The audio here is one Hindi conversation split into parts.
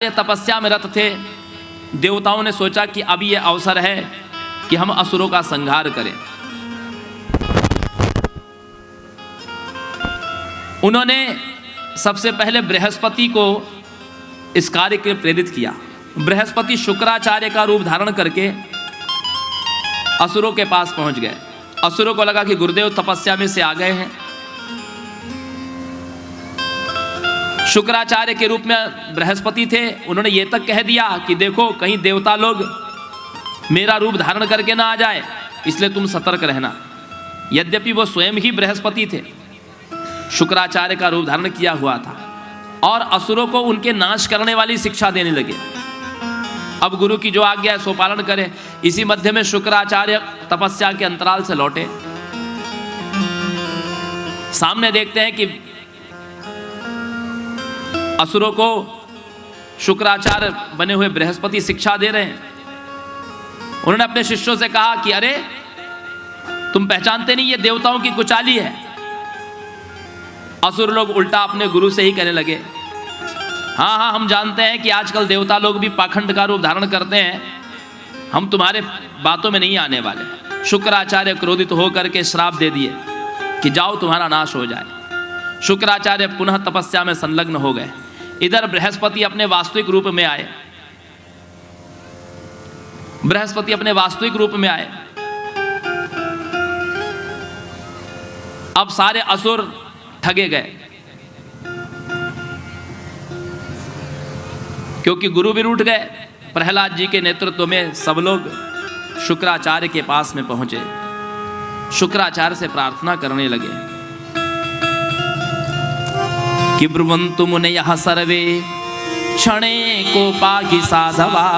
तपस्या में रत थे। देवताओं ने सोचा कि अब ये अवसर है कि हम असुरों का संहार करें। उन्होंने सबसे पहले बृहस्पति को इस कार्य के लिए प्रेरित किया। बृहस्पति शुक्राचार्य का रूप धारण करके असुरों के पास पहुंच गए। असुरों को लगा कि गुरुदेव तपस्या में से आ गए हैं। शुक्राचार्य के रूप में बृहस्पति थे। उन्होंने ये तक कह दिया कि देखो कहीं देवता लोग मेरा रूप धारण करके ना आ जाए, इसलिए तुम सतर्क रहना। यद्यपि वो स्वयं ही बृहस्पति थे, शुक्राचार्य का रूप धारण किया हुआ था और असुरों को उनके नाश करने वाली शिक्षा देने लगे। अब गुरु की जो आज्ञा है सो पालन करे। इसी मध्य में शुक्राचार्य तपस्या के अंतराल से लौटे। सामने देखते हैं कि असुरों को शुक्राचार्य बने हुए बृहस्पति शिक्षा दे रहे हैं। उन्होंने अपने शिष्यों से कहा कि अरे तुम पहचानते नहीं, ये देवताओं की कुचाली है। असुर लोग उल्टा अपने गुरु से ही कहने लगे, हाँ हाँ हम जानते हैं कि आजकल देवता लोग भी पाखंड का रूप धारण करते हैं, हम तुम्हारे बातों में नहीं आने वाले। शुक्राचार्य क्रोधित होकर के श्राप दे दिए कि जाओ तुम्हारा नाश हो जाए। शुक्राचार्य पुनः तपस्या में संलग्न हो गए। इधर बृहस्पति अपने वास्तविक रूप में आए। बृहस्पति अपने वास्तविक रूप में आए। अब सारे असुर ठगे गए, क्योंकि गुरु भी रूठ गए। प्रहलाद जी के नेतृत्व में सब लोग शुक्राचार्य के पास में पहुंचे। शुक्राचार्य से प्रार्थना करने लगे कि ब्रुवन्तु मुनयः सर्वे क्षणे कोपाहि साधवा,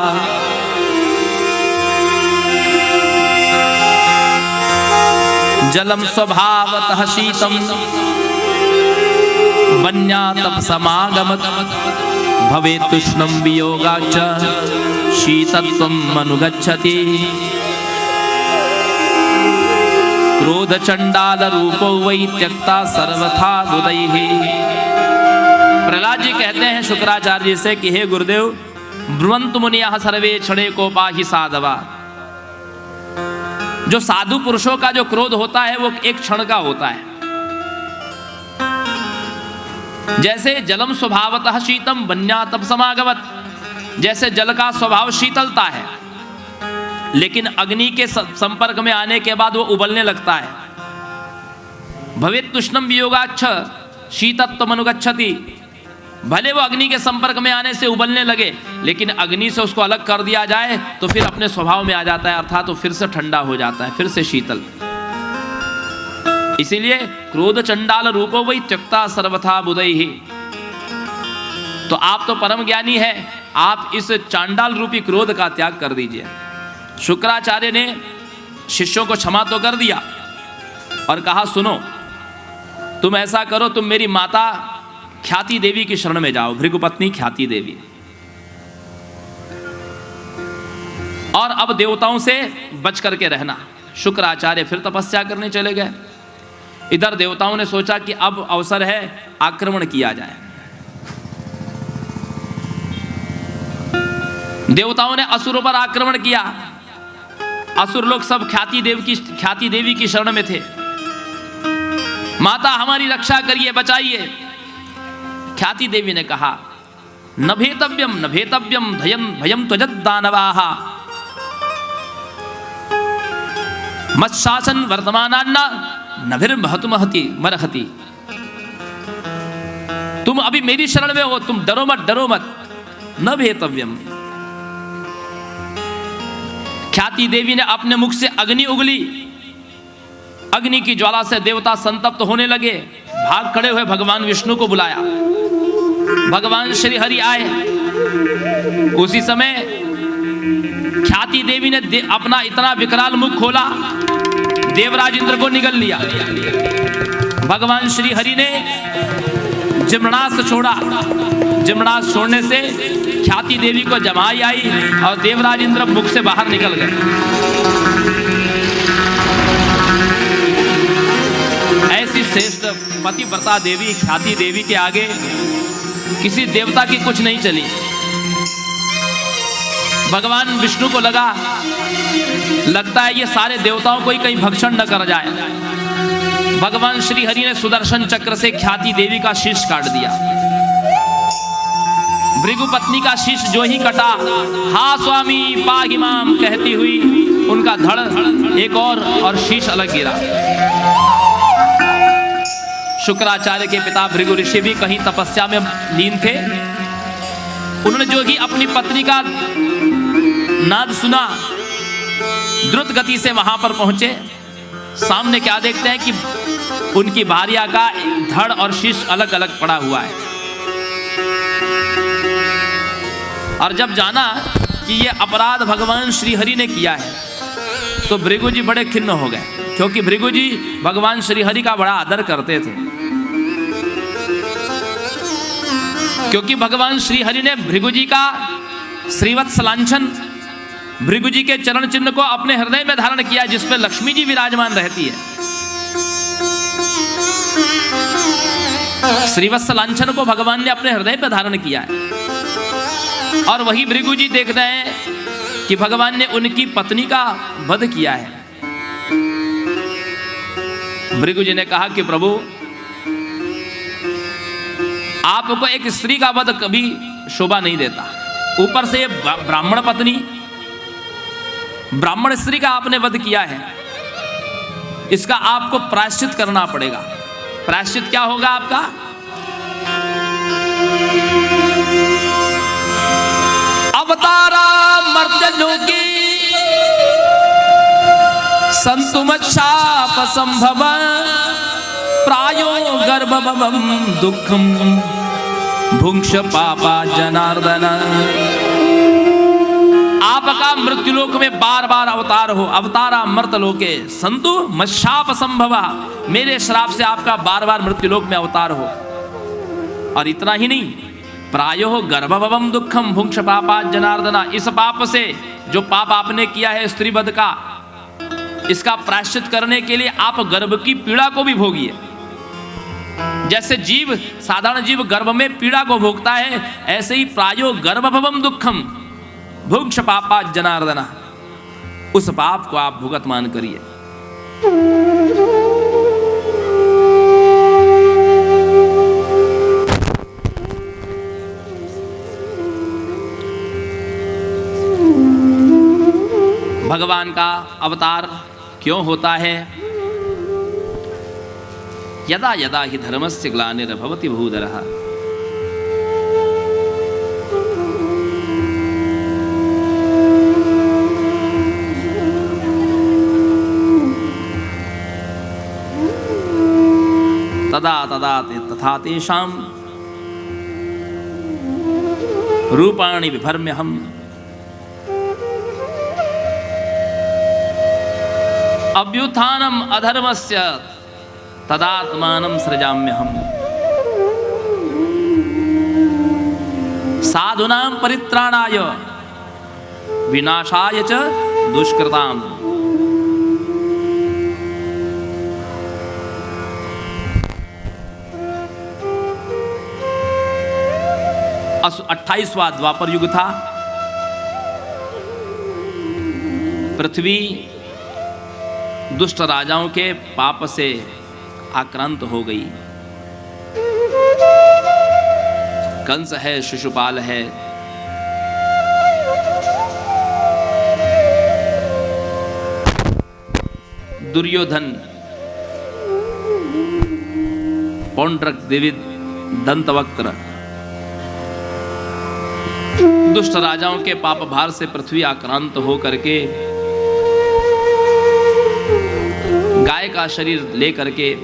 जलम स्वभावतः शीतम वन्यातप समागमत्, भवेत् तुष्णं वियोगाच्च शीतत्वम् अनुगच्छति। क्रोध चंडाल रूपो वै त्यक्ता सर्वथा बुधैः। प्रहलाद जी कहते हैं शुक्राचार्य जी से कि हे गुरुदेव, ब्रुवन्तु मुनयः सर्वे क्षणे कोपाहि साधवा। जो साधु पुरुषों का जो क्रोध होता है वो एक क्षण का होता है। जैसे जलम स्वभावतः शीतम वन्यातप समागमत्, जैसे जल का स्वभाव शीतलता है, लेकिन अग्नि के संपर्क में आने के बाद वो उबलने लगता है। भवेत् तुष्णं वियोगाच्च शीतत्वम् अनुगच्छति। भले वो अग्नि के संपर्क में आने से उबलने लगे, लेकिन अग्नि से उसको अलग कर दिया जाए तो फिर अपने स्वभाव में आ जाता है, अर्थात तो फिर से ठंडा हो जाता है, फिर से शीतल। इसीलिए क्रोध चंडाल रूपो वै त्यक्ता सर्वथा बुधैः। तो आप तो परम ज्ञानी है, आप इस चांडाल रूपी क्रोध का त्याग कर दीजिए। शुक्राचार्य ने शिष्यों को क्षमा तो कर दिया और कहा सुनो, तुम ऐसा करो, तुम मेरी माता ख्याति देवी की शरण में जाओ, भृगुपत्नी ख्याति देवी। और अब देवताओं से बच करके रहना। शुक्राचार्य फिर तपस्या करने चले गए। इधर देवताओं ने सोचा कि अब अवसर है, आक्रमण किया जाए। देवताओं ने असुरों पर आक्रमण किया। असुर लोग सब ख्याति देवी की शरण में थे। माता हमारी रक्षा करिए, बचाइए। ख्याति देवी ने कहा न भेतव्यम न भेतव्यम भयम त्वजत दानवाः, मत्शासन वर्तमानान्ना नभिर्महतुमहति मरहति। तुम अभी मेरी शरण में हो, तुम डरो मत, डरो मत। न भेतव्यम। ख्याति देवी ने अपने मुख से अग्नि उगली। अग्नि की ज्वाला से देवता संतप्त होने लगे। भाग खड़े हुए भगवान विष्णु को बुलाया। भगवान श्री हरि आए। उसी समय ख्याति देवी ने अपना इतना विकराल मुख खोला, देवराज इंद्र को निगल लिया। भगवान श्री हरि ने जिम्नास्त्र छोड़ा। जिम्नास्त्र छोड़ने से ख्याति देवी को जमाई आई और देवराज इंद्र मुख से बाहर निकल गए। ऐसी श्रेष्ठ पतिव्रता देवी ख्याति देवी के आगे किसी देवता की कुछ नहीं चली। भगवान विष्णु को लगता है ये सारे देवताओं को ही कहीं भक्षण न कर जाए। भगवान श्री हरि ने सुदर्शन चक्र से ख्याति देवी का शीश काट दिया। भृगु पत्नी का शीश जो ही कटा, हा स्वामी पाहि माम कहती हुई उनका धड़ एक और शीश अलग गिरा। शुक्राचार्य के पिता भृगु ऋषि भी कहीं तपस्या में लीन थे। उन्होंने जो ही अपनी पत्नी का नाद सुना, द्रुत गति से वहां पर पहुंचे। सामने क्या देखते हैं कि उनकी भार्या का धड़ और शीश अलग अलग पड़ा हुआ है। और जब जाना कि ये अपराध भगवान श्री हरि ने किया है तो भृगु जी बड़े खिन्न हो गए, क्योंकि भृगु जी भगवान श्री हरि का बड़ा आदर करते थे। क्योंकि भगवान श्री हरि ने भृगु जी का श्रीवत्स लांछन, भृगु जी के चरण चिन्ह को अपने हृदय में धारण किया, जिसमें लक्ष्मी जी विराजमान रहती है। श्रीवत्स लांछन को भगवान ने अपने हृदय पर धारण किया है। और वही भृगु जी देख रहे हैं कि भगवान ने उनकी पत्नी का वध किया है। भृगु जी ने कहा कि प्रभु, आपको एक स्त्री का वध कभी शोभा नहीं देता, ऊपर से ब्राह्मण पत्नी, ब्राह्मण स्त्री का आपने वध किया है, इसका आपको प्रायश्चित करना पड़ेगा। प्रायश्चित क्या होगा आपका? अवतारा मर्त्य लोके संतुमच्छाप संभव प्रायो गर्भवम दुखम भुंक्ष पापा जनार्दन। आपका मृत्युलोक में बार बार अवतार हो। अवतारा मर्त लोके संतु मच्छाप संभव, मेरे श्राप से आपका बार बार मृत्युलोक में अवतार हो। और इतना ही नहीं, प्रायो गर्भवम दुखम भुंक्ष पापा जनार्दना, इस पाप से जो पाप आपने किया है स्त्री वध का, इसका प्रायश्चित करने के लिए आप गर्भ की पीड़ा को भी भोगिए। जैसे जीव, साधारण जीव गर्भ में पीड़ा को भोगता है, ऐसे ही प्रायो गर्भवम दुखम भुंक्ष पापा जनार्दना, उस पाप को आप भुगतमान करिए। भगवान का अवतार क्यों होता है? यदा यदा हि धर्मस्य ग्लानिर्भवति भूधरः तदा तदा तथा तेषां रूपाणि विभर्म्यहम् अभ्युत्थानम् अधर्मस्य तदात्मानं सृजाम्यहम् साधूनां परित्राणाय विनाशाय च दुष्कृताम्। 28वां द्वापर युग था। पृथ्वी दुष्ट राजाओं के पाप से आक्रांत हो गई। कंस है, शिशुपाल है, दुर्योधन, पौंड्रक, द्विविद, दंतवक्त्र, दुष्ट राजाओं के पाप भार से पृथ्वी आक्रांत हो करके गाय का शरीर लेकर के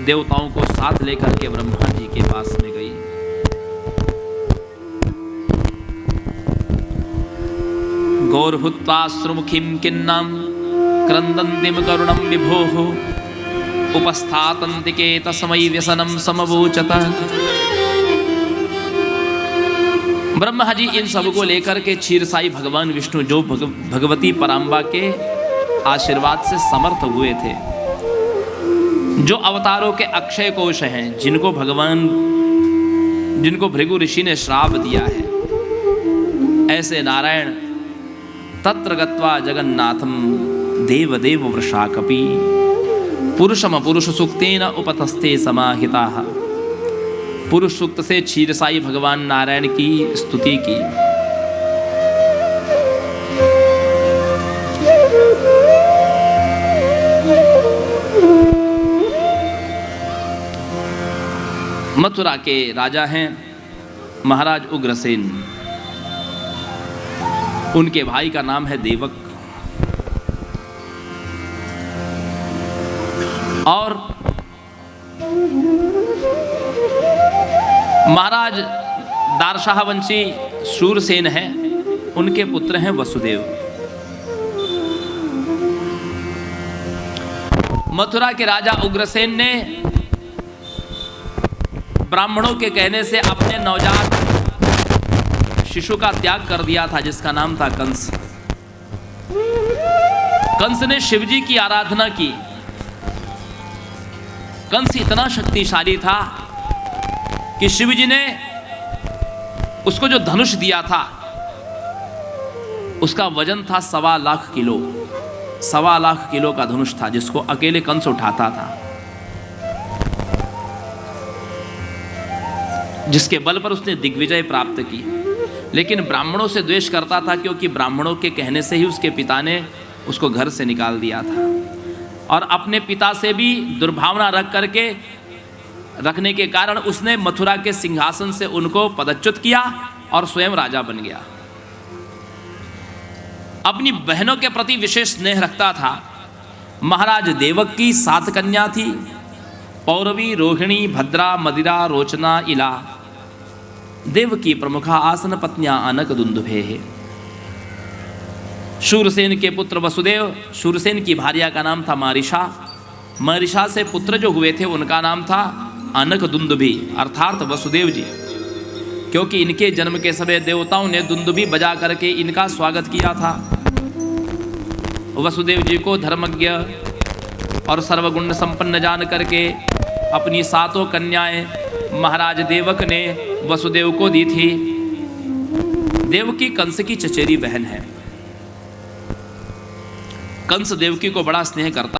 देवताओं को साथ लेकर के ब्रह्मा जी के पास में गई। गौरभूत्वा श्रुमुखीं किन्नां क्रंदन्तीं करुणं विभोः उपस्थातन्तिके तस्मै व्यसनं समवोचत। ब्रह्मा जी इन सबको लेकर के क्षीरसाई भगवान विष्णु जो भगवती पराम्बा के आशीर्वाद से समर्थ हुए थे, जो अवतारों के अक्षय कोश हैं, जिनको भृगु ऋषि ने श्राप दिया है, ऐसे नारायण तत्र गत्वा जगन्नाथम देवदेव वृषा कपि पुरुषम पुरुष सूक्तेन उपतस्ते समाहिताः। पुरुष सूक्त से क्षीरसाई भगवान नारायण की स्तुति की। मथुरा के राजा हैं महाराज उग्रसेन। उनके भाई का नाम है देवक। और महाराज दारशाह वंशी शूरसेन हैं, उनके पुत्र हैं वसुदेव। मथुरा के राजा उग्रसेन ने ब्राह्मणों के कहने से अपने नवजात शिशु का त्याग कर दिया था, जिसका नाम था कंस। कंस ने शिवजी की आराधना की। कंस इतना शक्तिशाली था कि शिवजी ने उसको जो धनुष दिया था उसका वजन था 1.25 लाख किलो। 1.25 लाख किलो का धनुष था, जिसको अकेले कंस उठाता था, जिसके बल पर उसने दिग्विजय प्राप्त की। लेकिन ब्राह्मणों से द्वेष करता था, क्योंकि ब्राह्मणों के कहने से ही उसके पिता ने उसको घर से निकाल दिया था। और अपने पिता से भी दुर्भावना रखने के कारण उसने मथुरा के सिंहासन से उनको पदच्युत किया और स्वयं राजा बन गया। अपनी बहनों के प्रति विशेष स्नेह रखता था। महाराज देवक की 7 कन्या थी, पौरवी, रोहिणी, भद्रा, मदिरा, रोचना, इला। देव की प्रमुखा आसन पत्नियां अनक दुंदुभे है। शूरसेन के पुत्र वसुदेव, शूरसेन की भार्या का नाम था मारिशा। मारिशा से पुत्र जो हुए थे उनका नाम था अनक दुंदुभी, अर्थात वसुदेव जी, क्योंकि इनके जन्म के समय देवताओं ने दुंदुभी बजा करके इनका स्वागत किया था। वसुदेव जी को धर्मज्ञ और सर्वगुण संपन्न जान करके अपनी 7 कन्याएं महाराज देवक ने वसुदेव को दी थी। देवकी कंस की चचेरी बहन है। कंस देवकी को बड़ा स्नेह करता